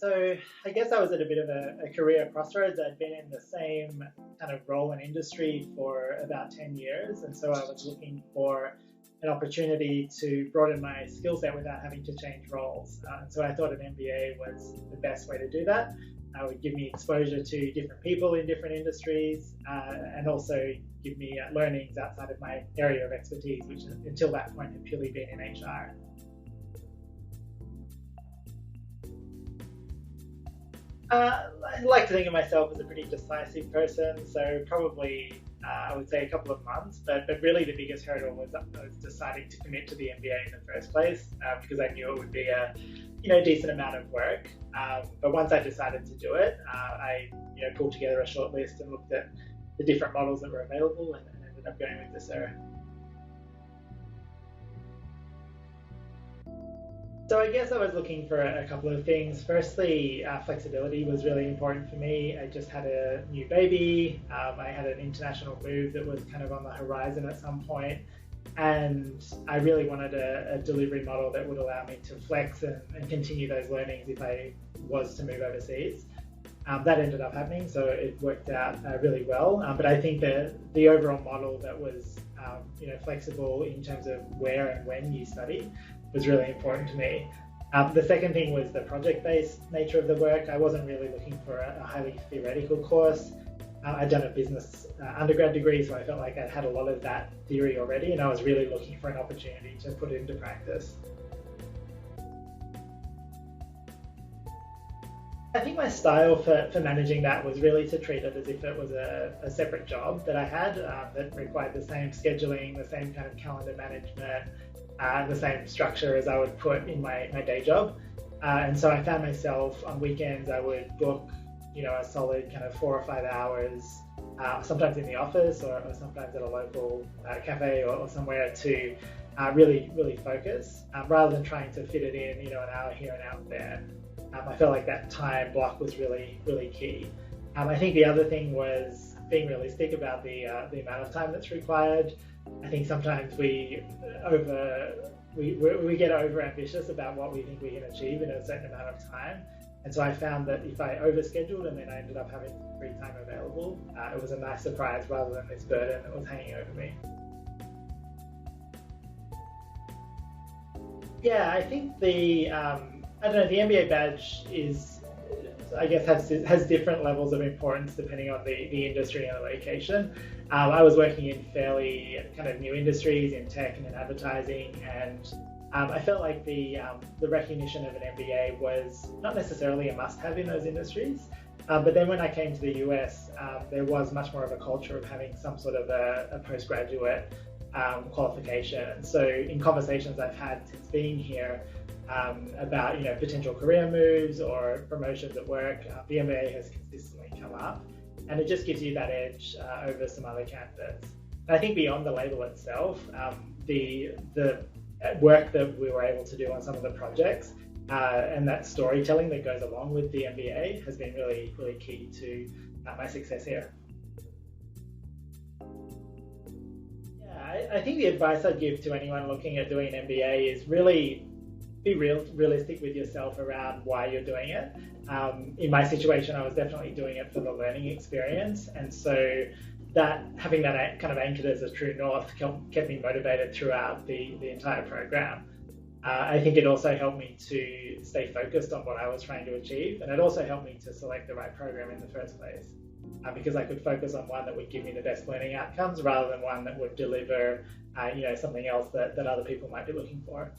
So I guess I was at a bit of a career crossroads. I'd been in the same kind of role and industry for about 10 years, and so I was looking for an opportunity to broaden my skill set without having to change roles. And so I thought an MBA was the best way to do that. It would give me exposure to different people in different industries, and also give me learnings outside of my area of expertise, which until that point had purely been in HR. I like to think of myself as a pretty decisive person, so probably I would say a couple of months, but really the biggest hurdle was deciding to commit to the MBA in the first place, because I knew it would be a decent amount of work. But once I decided to do it, I pulled together a short list and looked at the different models that were available and ended up going with Ducere. So I guess I was looking for a couple of things. Firstly, flexibility was really important for me. I just had a new baby. I had an international move that was kind of on the horizon at some point. And I really wanted a delivery model that would allow me to flex and continue those learnings if I was to move overseas. That ended up happening, so it worked out really well. But I think that the overall model that was flexible in terms of where and when you study was really important to me. The second thing was the project-based nature of the work. I wasn't really looking for a highly theoretical course. I'd done a business undergrad degree, so I felt like I had a lot of that theory already, and I was really looking for an opportunity to put it into practice. I think my style for managing that was really to treat it as if it was a separate job that I had that required the same scheduling, the same kind of calendar management, the same structure as I would put in my day job. And so I found myself on weekends, I would book a solid kind of 4 or 5 hours, sometimes in the office or sometimes at a local cafe or somewhere to really focus, rather than trying to fit it in, an hour here and out there. I felt like that time block was really key. I think the other thing was being realistic about the amount of time that's required. I think sometimes we get over ambitious about what we think we can achieve in a certain amount of time. And so I found that if I overscheduled and then I ended up having free time available, it was a nice surprise rather than this burden that was hanging over me. Yeah, I think the MBA badge has different levels of importance depending on the industry and the location. I was working in fairly kind of new industries in tech and in advertising, and I felt like the recognition of an MBA was not necessarily a must-have in those industries. But then when I came to the US, there was much more of a culture of having some sort of a postgraduate qualification. And so in conversations I've had since being here about potential career moves or promotions at work, the MBA has consistently come up, and it just gives you that edge over some other candidates. And I think beyond the label itself, the work that we were able to do on some of the projects and that storytelling that goes along with the MBA has been really key to my success here. Yeah, I think the advice I'd give to anyone looking at doing an MBA is really be realistic with yourself around why you're doing it. In my situation, I was definitely doing it for the learning experience, and so that having that kind of anchored as a true north kept me motivated throughout the entire program. I think it also helped me to stay focused on what I was trying to achieve, and it also helped me to select the right program in the first place, because I could focus on one that would give me the best learning outcomes rather than one that would deliver something else that other people might be looking for.